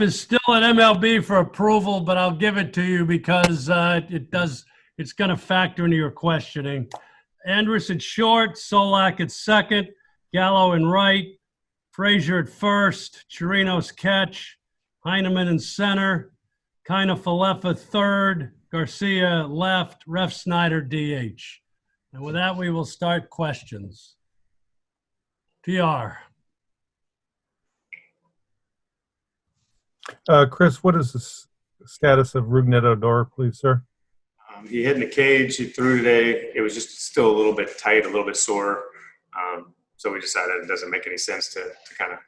is still at MLB for approval, but I'll give it to you because it's going to factor into your questioning. Andrus at short, Solak at second, Gallo in right, Frazier at first, Chirinos catch, Heineman in center, Kiner-Falefa third, Garcia left, Ref Snyder DH. And with that, we will start questions. PR. Chris, what is the status of Ruggiano, please, sir? He hit in the cage. He threw today. It was just still a little bit tight, a little bit sore. So we decided it doesn't make any sense to kind of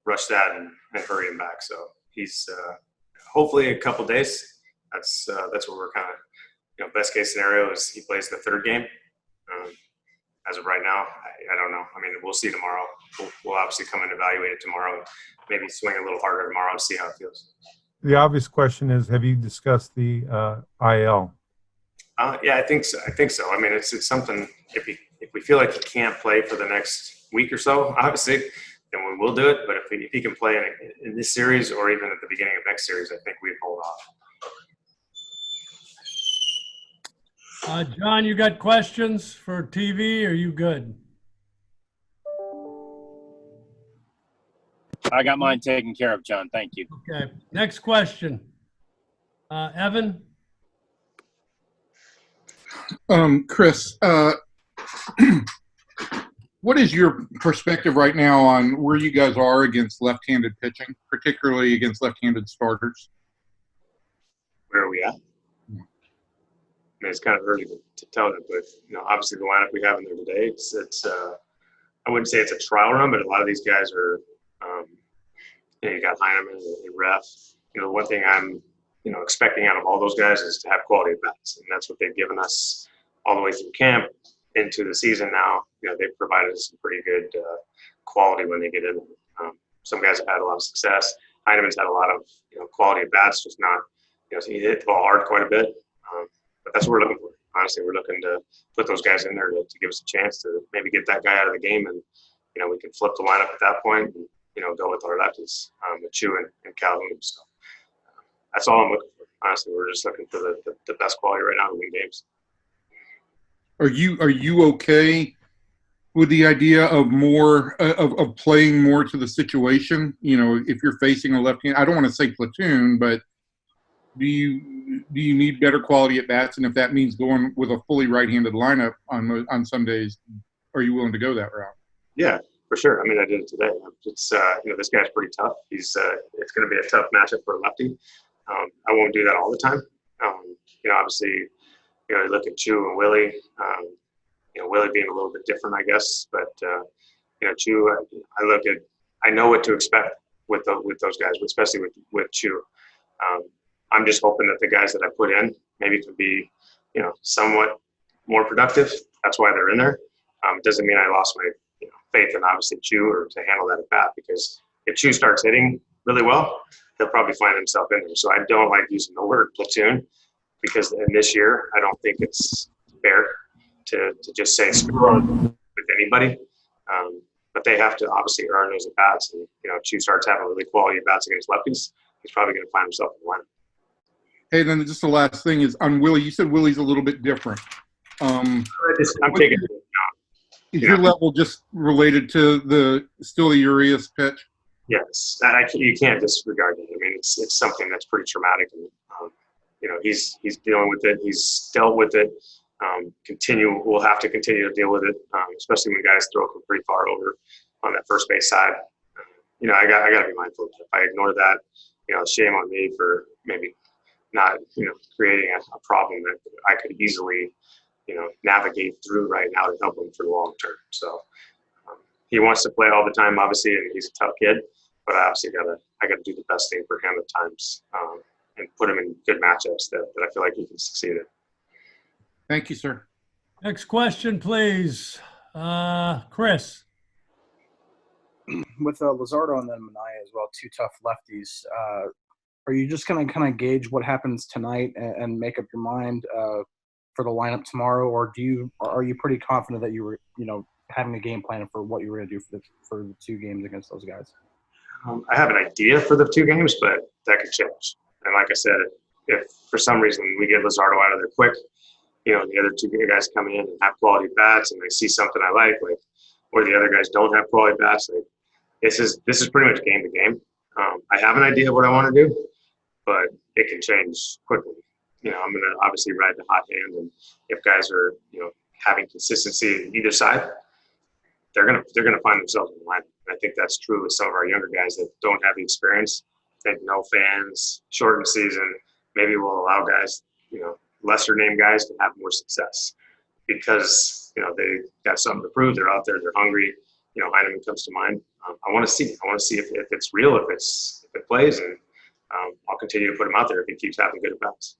rush that and hurry him back. So he's hopefully a couple days. That's what we're kind of, best case scenario is he plays the third game. As of right now, I don't know. I mean, we'll see tomorrow. We'll obviously come and evaluate it tomorrow. Maybe swing a little harder tomorrow and see how it feels. The obvious question is, have you discussed the IL? Yeah, I think so. I mean, it's something. If we feel like he can't play for the next week or so, obviously, then we will do it. But if he can play in this series or even at the beginning of next series, I think we'd hold off. John, you got questions for TV? Or are you good? I got mine taken care of, John. Thank you. Okay. Next question. Evan? Chris, what is your perspective right now on where you guys are against left-handed pitching, particularly against left-handed starters? Where are we at? I mean, it's kind of early to tell that, but obviously the lineup we have in there today, it's I wouldn't say it's a trial run, but a lot of these guys are, you got Heineman, the Ref. The one thing I'm, expecting out of all those guys is to have quality at bats, and that's what they've given us all the way through camp into the season. Now, they've provided us some pretty good quality when they get in. Some guys have had a lot of success. Heineman's had a lot of quality at bats, just not, he hit the ball hard quite a bit. But that's what we're looking for. Honestly, we're looking to put those guys in there to give us a chance to maybe get that guy out of the game, and we can flip the lineup at that point and go with our lefties, with Chu and Calhoun. So that's all I'm looking for. Honestly, we're just looking for the best quality right now to win games. Are you okay with the idea of more of playing more to the situation? If you're facing a left-hand, I don't want to say platoon, but do you need better quality at bats? And if that means going with a fully right-handed lineup on some days, are you willing to go that route? Yeah, for sure. I mean, I did it today. It's this guy's pretty tough. It's going to be a tough matchup for a lefty. I won't do that all the time. Obviously, you look at Chu and Willie. Willie being a little bit different, I guess. But Chu, I know what to expect with those guys, especially with Chu. I'm just hoping that the guys that I put in maybe can be, somewhat more productive. That's why they're in there. It doesn't mean I lost my faith in obviously Chu or to handle that at bat, because if Chu starts hitting really well, he'll probably find himself in there. So I don't like using the word platoon, because in this year I don't think it's fair to just say screw on with anybody. But they have to obviously earn those at bats. And Chu starts having really quality at bats against lefties, he's probably going to find himself in the lineup. Hey, then just the last thing is on Willie. You said Willie's a little bit different. I'm taking it. Is your level just related to the Urias pitch? Yes, you can't disregard it. I mean, it's something that's pretty traumatic, and he's dealing with it. He's dealt with it. We'll have to continue to deal with it, especially when guys throw from pretty far over on that first base side. I got to be mindful of it. If I ignore that, shame on me for maybe not, creating a problem that I could easily, navigate through right now to help him for the long term. So he wants to play all the time, obviously, and he's a tough kid. But I obviously I gotta do the best thing for him at times, and put him in good matchups that I feel like he can succeed in. Thank you, sir. Next question, please. Chris. With Luzardo and then Minaya as well, two tough lefties. Are you just going to kind of gauge what happens tonight and make up your mind for the lineup tomorrow, or are you pretty confident that you were, having a game plan for what you were going to do for the 2 games against those guys? I have an idea for the 2 games, but that could change. And like I said, if for some reason we get Luzardo out of there quick, the other 2 guys come in and have quality bats, and I see something I like, or the other guys don't have quality bats, this is pretty much game to game. I have an idea of what I want to do, but it can change quickly. I'm going to obviously ride the hot hand, and if guys are, having consistency either side, they're going to find themselves in the lineup. And I think that's true with some of our younger guys that don't have the experience. I think no fans, shortened season, maybe we'll allow guys, lesser name guys to have more success because, they got something to prove. They're out there, they're hungry. Heineman comes to mind. I want to see if it's real, if it plays, and I'll continue to put him out there if he keeps having good at-bats.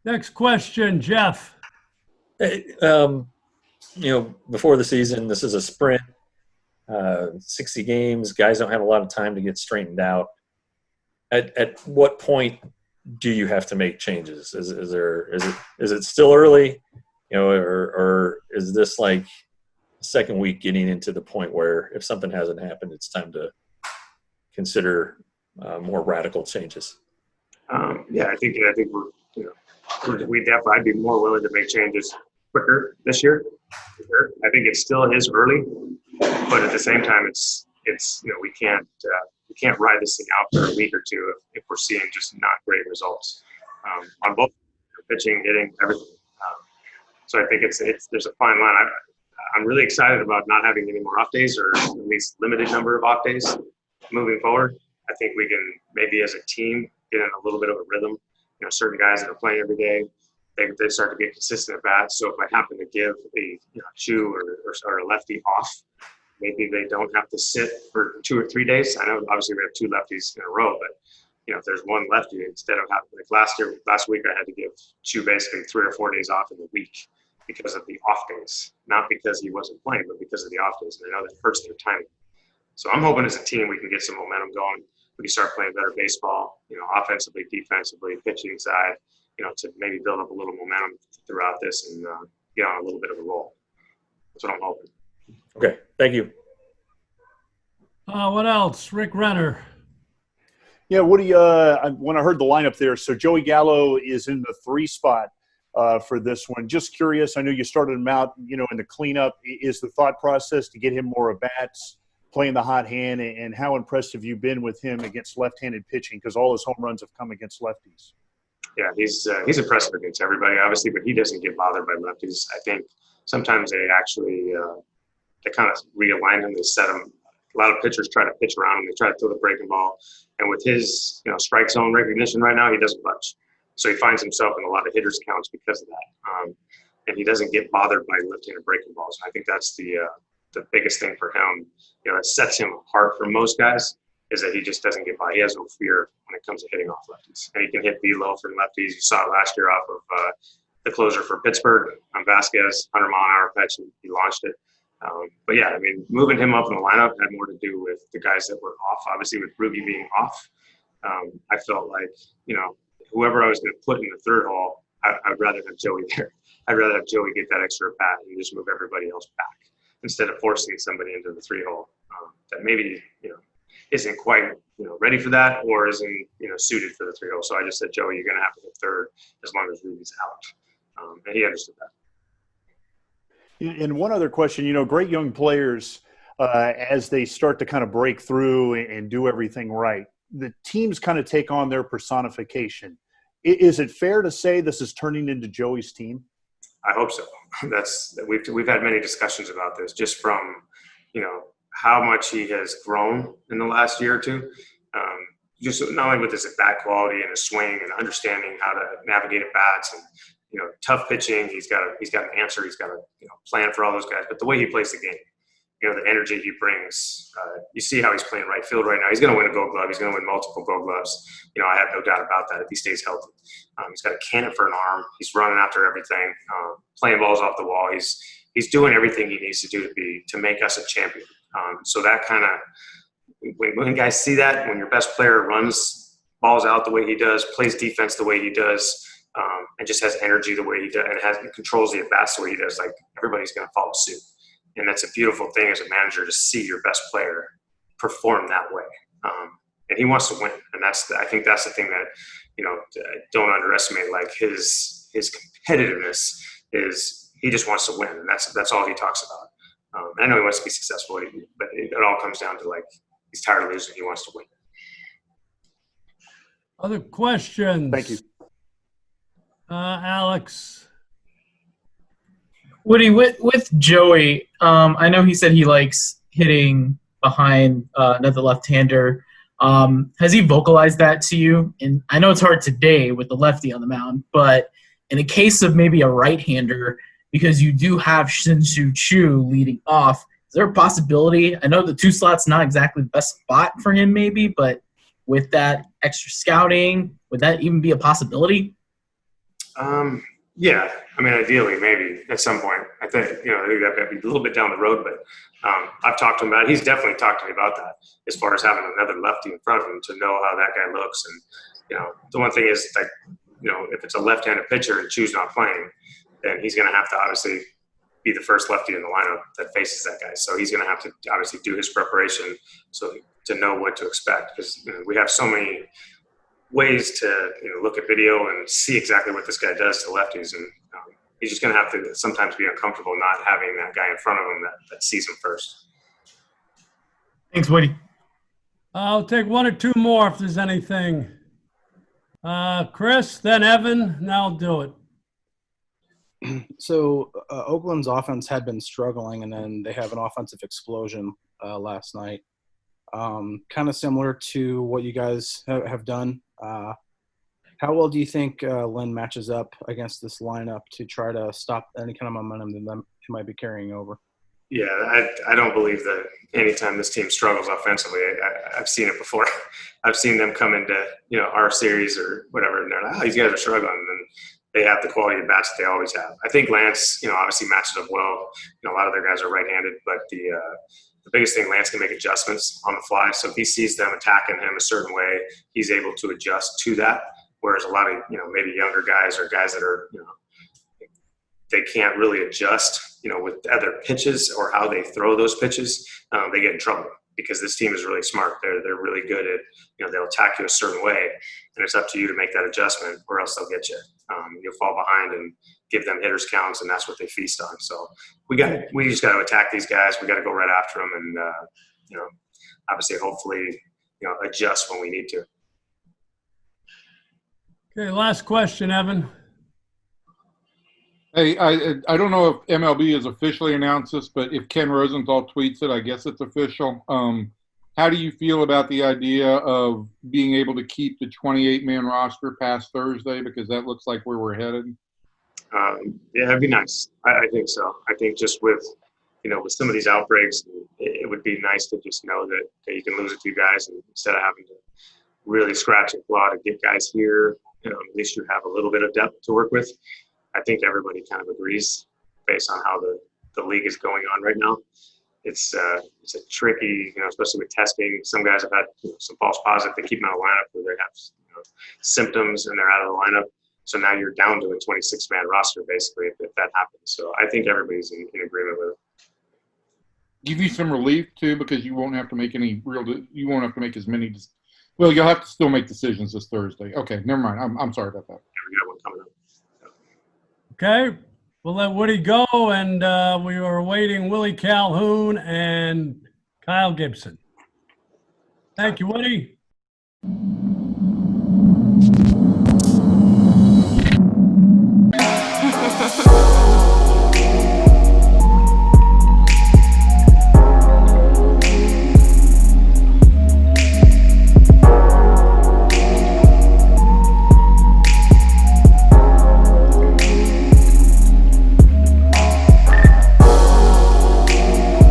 Next question, Jeff. Hey, before the season, this is a sprint, 60 games. Guys don't have a lot of time to get straightened out. At what point do you have to make changes? Is it still early, or is this like second week getting into the point where if something hasn't happened, it's time to consider more radical changes? I think I'd be more willing to make changes quicker this year. Sure. I think it still is early, but at the same time, it's we can't ride this thing out for a week or 2 if we're seeing just not great results on both pitching, hitting, everything. So I think there's a fine line. I'm really excited about not having any more off days, or at least limited number of off days moving forward. I think we can maybe as a team get in a little bit of a rhythm. Certain guys that are playing every day, they start to get consistent at bats. So if I happen to give a Chu or a lefty off, maybe they don't have to sit for 2 or 3 days. I know obviously we have 2 lefties in a row, but if there's one lefty, instead of having last week I had to give Chu basically 3 or 4 days off in the week because of the off days, not because he wasn't playing, but because of the off days. And I know that hurts their timing. So I'm hoping as a team we can get some momentum going. We can start playing better baseball, offensively, defensively, pitching side, to maybe build up a little momentum throughout this and get on a little bit of a roll. That's what I'm hoping. Okay, thank you. What else? Rick Renner. Yeah, Woody, when I heard the lineup there, so Joey Gallo is in the 3 spot for this one. Just curious, I know you started him out, in the cleanup. Is the thought process to get him more at-bats, playing the hot hand, and how impressed have you been with him against left-handed pitching? Because all his home runs have come against lefties. Yeah, he's impressive against everybody, obviously, but he doesn't get bothered by lefties. I think sometimes they actually they kind of realign him. They set him. A lot of pitchers try to pitch around him. They try to throw the breaking ball, and with his strike zone recognition right now, he doesn't budge. So he finds himself in a lot of hitters' counts because of that, and he doesn't get bothered by left-handed breaking balls. And I think that's the biggest thing for him. That sets him apart from most guys. Is that he just doesn't get by. He has no fear when it comes to hitting off lefties. And he can hit low from lefties. You saw it last year off of the closer for Pittsburgh, Vasquez, 100-mile-an-hour pitch, and he launched it. But, yeah, I mean, moving him up in the lineup had more to do with the guys that were off. Obviously, with Ruggie being off, I felt like, whoever I was going to put in the 3rd hole, I'd rather have Joey there. I'd rather have Joey get that extra bat and just move everybody else back instead of forcing somebody into the 3 hole that maybe, isn't quite, ready for that or isn't, suited for the 3 hole. So I just said, Joey, you're going to have to hit 3rd as long as Ruby's out. And he understood that. And one other question, great young players, as they start to kind of break through and do everything right, the teams kind of take on their personification. Is it fair to say this is turning into Joey's team? I hope so. We've had many discussions about this just from, how much he has grown in the last year or 2. Just not only with his bat quality and his swing and understanding how to navigate at bats and, tough pitching. He's got an answer. He's got a plan for all those guys. But the way he plays the game, the energy he brings, you see how he's playing right field right now. He's going to win a Gold Glove. He's going to win multiple Gold Gloves. I have no doubt about that if he stays healthy. He's got a cannon for an arm. He's running after everything, playing balls off the wall. He's doing everything he needs to do to make us a champion. So that kind of when guys see that, when your best player runs balls out the way he does, plays defense the way he does, and just has energy the way he does, and controls the at bats the way he does, like everybody's going to follow suit. And that's a beautiful thing as a manager to see your best player perform that way. And he wants to win. And I think that's the thing that, don't underestimate. Like his competitiveness is he just wants to win. And that's all he talks about. I know he wants to be successful, but it all comes down to like, he's tired of losing. He wants to win. Other questions? Thank you. Alex. Woody, with Joey, I know he said he likes hitting behind another left-hander. Has he vocalized that to you? And I know it's hard today with the lefty on the mound, but in a case of maybe a right-hander, because you do have Shin Soo-Choo leading off, is there a possibility? I know the 2 slot's not exactly the best spot for him maybe, but with that extra scouting, would that even be a possibility? Yeah, I mean, ideally, maybe at some point. I think that'd be a little bit down the road, but I've talked to him about it. He's definitely talked to me about that as far as having another lefty in front of him to know how that guy looks. And, the one thing is, like, if it's a left-handed pitcher and Choo's not playing, then he's going to have to obviously be the first lefty in the lineup that faces that guy. So he's going to have to obviously do his preparation to know what to expect, because we have so many ways to look at video and see exactly what this guy does to lefties, and he's just going to have to sometimes be uncomfortable not having that guy in front of him that sees him first. Thanks, Woody. I'll take 1 or 2 more if there's anything. Chris, then Evan, now I'll do it. So Oakland's offense had been struggling, and then they have an offensive explosion last night. Kind of similar to what you guys have done. How well do you think Lynn matches up against this lineup to try to stop any kind of momentum that he might be carrying over? Yeah, I don't believe that anytime this team struggles offensively, I've seen it before. I've seen them come into our series or whatever, and they're like, these guys are struggling, and they have the quality of bats that they always have. I think Lance, obviously matches up well. A lot of their guys are right-handed, but the biggest thing, Lance can make adjustments on the fly. So if he sees them attacking him a certain way, he's able to adjust to that. Whereas a lot of, maybe younger guys or guys that are, they can't really adjust, with other pitches or how they throw those pitches, they get in trouble, because this team is really smart. They're really good at, they'll attack you a certain way, and it's up to you to make that adjustment, or else they'll get you. You'll fall behind and give them hitters counts, and that's what they feast on. So we just got to attack these guys. We got to go right after them, and obviously, hopefully, adjust when we need to. Okay, last question, Evan. Hey, I don't know if MLB has officially announced this, but if Ken Rosenthal tweets it, I guess it's official. How do you feel about the idea of being able to keep the 28-man roster past Thursday? Because that looks like where we're headed. Yeah, it'd be nice. I think so. I think just with some of these outbreaks, it would be nice to just know that you can lose a few guys, and instead of having to really scratch and claw to get guys here, at least you have a little bit of depth to work with. I think everybody kind of agrees based on how the league is going on right now. It's a tricky, especially with testing. Some guys have had some false positives. They keep them out of the lineup where they have symptoms and they're out of the lineup. So now you're down to a 26-man roster basically if that happens. So I think everybody's in agreement with it. Give you some relief too, because you won't have to make you won't have to make as many. Well, you'll have to still make decisions this Thursday. Okay, never mind. I'm sorry about that. Yeah, we got one coming up. Okay, we'll let Woody go, and we are awaiting Willie Calhoun and Kyle Gibson. Thank you, Woody.